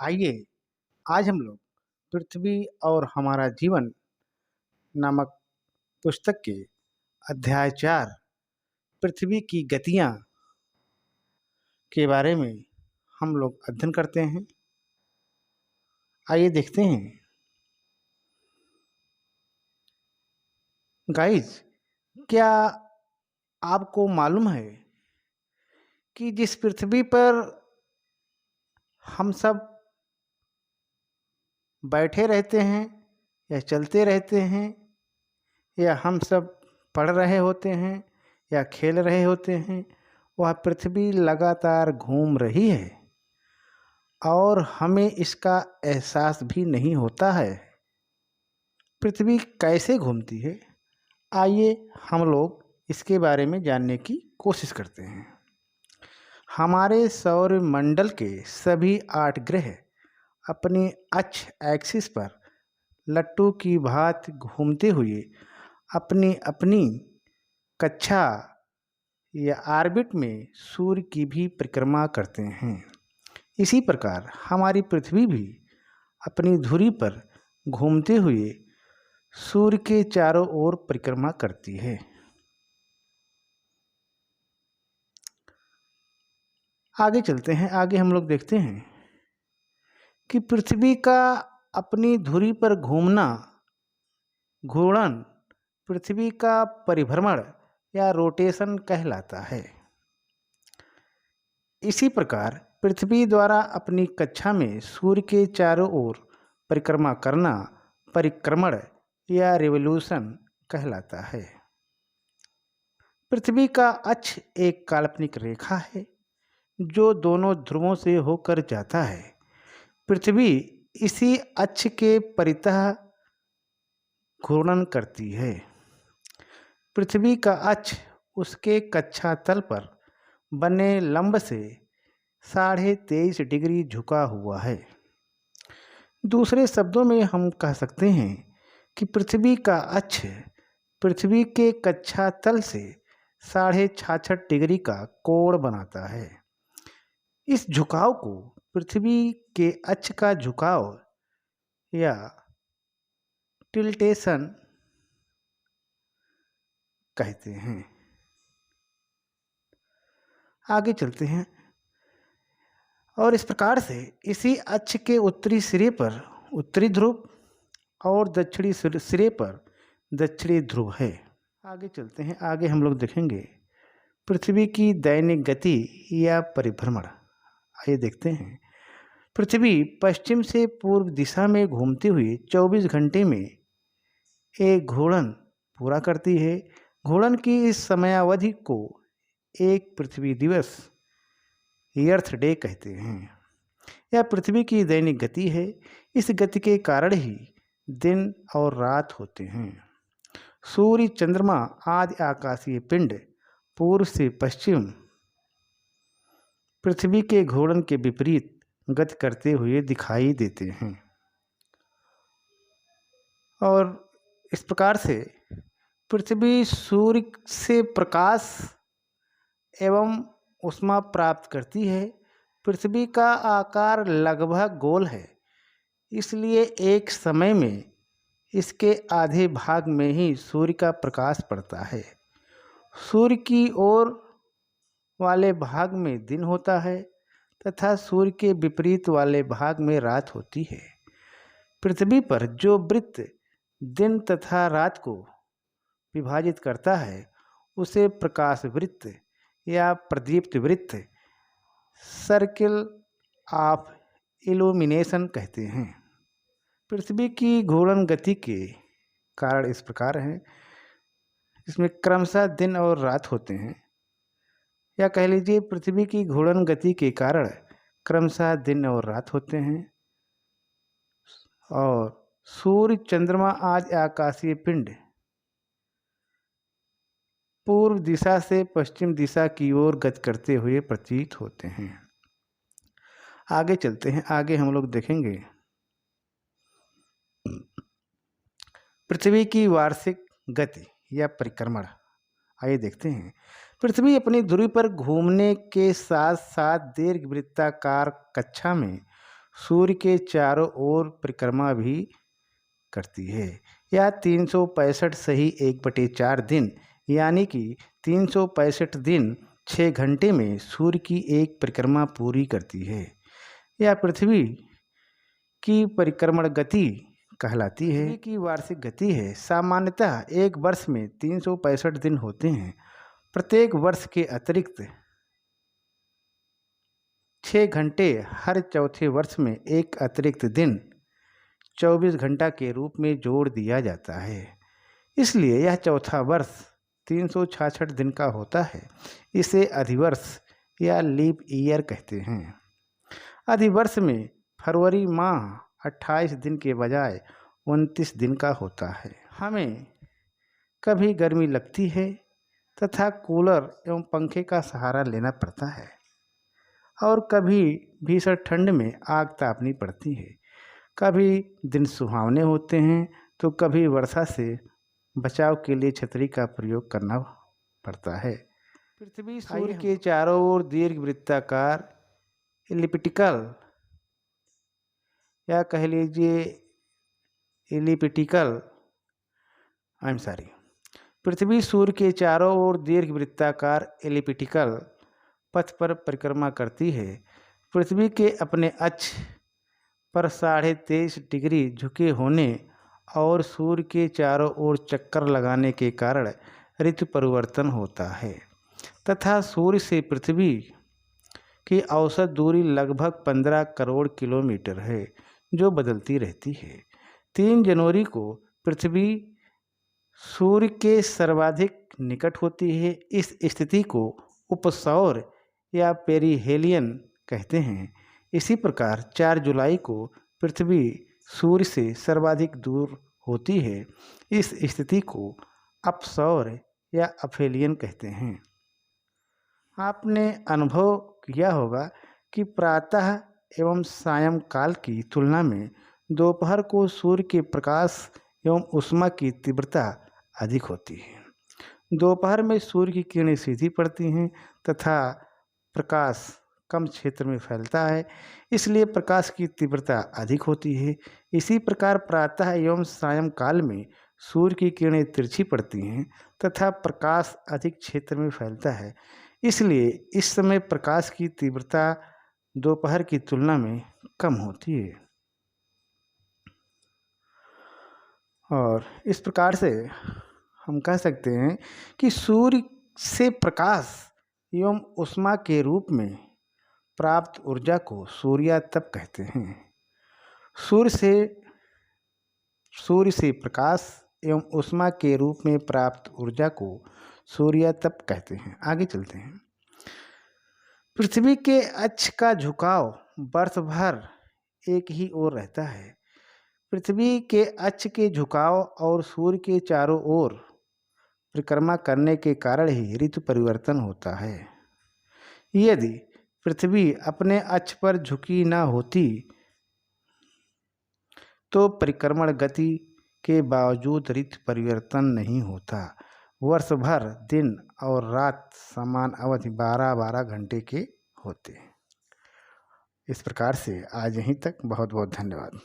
आइए आज हम लोग पृथ्वी और हमारा जीवन नामक पुस्तक के अध्याय 4 पृथ्वी की गतियाँ के बारे में हम लोग अध्ययन करते हैं। आइए देखते हैं। गाइस, क्या आपको मालूम है कि जिस पृथ्वी पर हम सब बैठे रहते हैं या चलते रहते हैं या हम सब पढ़ रहे होते हैं या खेल रहे होते हैं, वह पृथ्वी लगातार घूम रही है और हमें इसका एहसास भी नहीं होता है। पृथ्वी कैसे घूमती है, आइए हम लोग इसके बारे में जानने की कोशिश करते हैं। हमारे सौर मंडल के सभी 8 ग्रह अपनी अक्ष एक्सिस पर लट्टू की भांति घूमते हुए अपनी अपनी कक्षा या ऑर्बिट में सूर्य की भी परिक्रमा करते हैं। इसी प्रकार हमारी पृथ्वी भी अपनी धुरी पर घूमते हुए सूर्य के चारों ओर परिक्रमा करती है। आगे चलते हैं। आगे हम लोग देखते हैं कि पृथ्वी का अपनी धुरी पर घूमना घूर्णन पृथ्वी का परिभ्रमण या रोटेशन कहलाता है। इसी प्रकार पृथ्वी द्वारा अपनी कक्षा में सूर्य के चारों ओर परिक्रमा करना परिक्रमण या रिवोल्यूशन कहलाता है। पृथ्वी का अक्ष एक काल्पनिक रेखा है जो दोनों ध्रुवों से होकर जाता है। पृथ्वी इसी अक्ष के परितः घूर्णन करती है। पृथ्वी का अक्ष उसके कक्षा तल पर बने लंब से 23.5 डिग्री झुका हुआ है। दूसरे शब्दों में हम कह सकते हैं कि पृथ्वी का अक्ष पृथ्वी के कक्षा तल से 66.5 डिग्री का कोण बनाता है। इस झुकाव को पृथ्वी के अक्ष का झुकाव या टिल्टेशन कहते हैं। आगे चलते हैं। और इस प्रकार से इसी अक्ष के उत्तरी सिरे पर उत्तरी ध्रुव और दक्षिणी सिरे पर दक्षिणी ध्रुव है। आगे चलते हैं। आगे हम लोग देखेंगे पृथ्वी की दैनिक गति या परिभ्रमण। आइए देखते हैं। पृथ्वी पश्चिम से पूर्व दिशा में घूमते हुए 24 घंटे में एक घूर्णन पूरा करती है। घूर्णन की इस समयावधि को एक पृथ्वी दिवस अर्थ डे कहते हैं। यह पृथ्वी की दैनिक गति है। इस गति के कारण ही दिन और रात होते हैं। सूर्य, चंद्रमा आदि आकाशीय पिंड पूर्व से पश्चिम पृथ्वी के घूर्णन के विपरीत गति करते हुए दिखाई देते हैं। और इस प्रकार से पृथ्वी सूर्य से प्रकाश एवं ऊष्मा प्राप्त करती है। पृथ्वी का आकार लगभग गोल है, इसलिए एक समय में इसके आधे भाग में ही सूर्य का प्रकाश पड़ता है। सूर्य की ओर वाले भाग में दिन होता है तथा सूर्य के विपरीत वाले भाग में रात होती है। पृथ्वी पर जो वृत्त दिन तथा रात को विभाजित करता है उसे प्रकाश वृत्त या प्रदीप्त वृत्त सर्किल ऑफ इल्यूमिनेशन कहते हैं। पृथ्वी की घूर्णन गति के कारण इस प्रकार हैं। इसमें क्रमशः दिन और रात होते हैं, या कह लीजिए पृथ्वी की घूर्णन गति के कारण क्रमशः दिन और रात होते हैं। और सूर्य, चंद्रमा आदि आकाशीय पिंड पूर्व दिशा से पश्चिम दिशा की ओर गति करते हुए प्रतीत होते हैं। आगे चलते हैं। आगे हम लोग देखेंगे पृथ्वी की वार्षिक गति या परिक्रमण। आइए देखते हैं। पृथ्वी अपनी धुरी पर घूमने के साथ साथ दीर्घवृत्ताकार कक्षा में सूर्य के चारों ओर परिक्रमा भी करती है। यह 365 सही 1/4 दिन यानी कि 365 दिन 6 घंटे में सूर्य की एक परिक्रमा पूरी करती है। यह पृथ्वी की परिक्रमण गति कहलाती है। पृथ्वी की वार्षिक गति है। सामान्यतः एक वर्ष में 365 दिन होते हैं। प्रत्येक वर्ष के अतिरिक्त 6 घंटे हर चौथे वर्ष में एक अतिरिक्त दिन 24 घंटा के रूप में जोड़ दिया जाता है। इसलिए यह चौथा वर्ष 366 दिन का होता है। इसे अधिवर्ष या लीप ईयर कहते हैं। अधिवर्ष में फरवरी माह 28 दिन के बजाय 29 दिन का होता है। हमें कभी गर्मी लगती है तथा कूलर एवं पंखे का सहारा लेना पड़ता है और कभी भीषण ठंड में आग तापनी पड़ती है। कभी दिन सुहावने होते हैं तो कभी वर्षा से बचाव के लिए छतरी का प्रयोग करना पड़ता है। पृथ्वी सूर्य के चारों ओर दीर्घवृत्ताकार एलिप्टिकल या कह लीजिए पृथ्वी सूर्य के चारों ओर दीर्घवृत्ताकार एलिप्टिकल पथ पर परिक्रमा करती है। पृथ्वी के अपने अक्ष पर 23.5 डिग्री झुके होने और सूर्य के चारों ओर चक्कर लगाने के कारण ऋतु परिवर्तन होता है तथा सूर्य से पृथ्वी की औसत दूरी लगभग 15 करोड़ किलोमीटर है जो बदलती रहती है। 3 जनवरी को पृथ्वी सूर्य के सर्वाधिक निकट होती है। इस स्थिति को उपसौर या पेरिहेलियन कहते हैं। इसी प्रकार 4 जुलाई को पृथ्वी सूर्य से सर्वाधिक दूर होती है। इस स्थिति को अपसौर या अफेलियन कहते हैं। आपने अनुभव किया होगा कि प्रातः एवं सायंकाल की तुलना में दोपहर को सूर्य के प्रकाश एवं ऊष्मा की तीव्रता अधिक होती है। दोपहर में सूर्य की किरणें सीधी पड़ती हैं तथा प्रकाश कम क्षेत्र में फैलता है, इसलिए प्रकाश की तीव्रता अधिक होती है। इसी प्रकार प्रातः एवं सायंकाल में सूर्य की किरणें तिरछी पड़ती हैं तथा प्रकाश अधिक क्षेत्र में फैलता है, इसलिए इस समय प्रकाश की तीव्रता दोपहर की तुलना में कम होती है। और इस प्रकार से हम कह सकते हैं कि सूर्य से प्रकाश एवं ऊष्मा के रूप में प्राप्त ऊर्जा को सूर्यातप कहते हैं। सूर्य से प्रकाश एवं ऊष्मा के रूप में प्राप्त ऊर्जा को सूर्यातप कहते हैं। आगे चलते हैं। पृथ्वी के अक्ष का झुकाव वर्ष भर एक ही ओर रहता है। पृथ्वी के अक्ष के झुकाव और सूर्य के चारों ओर परिक्रमा करने के कारण ही ऋतु परिवर्तन होता है। यदि पृथ्वी अपने अक्ष पर झुकी न होती तो परिक्रमण गति के बावजूद ऋतु परिवर्तन नहीं होता। वर्ष भर दिन और रात समान अवधि 12-12 घंटे के होते। इस प्रकार से आज यहीं तक। बहुत बहुत धन्यवाद।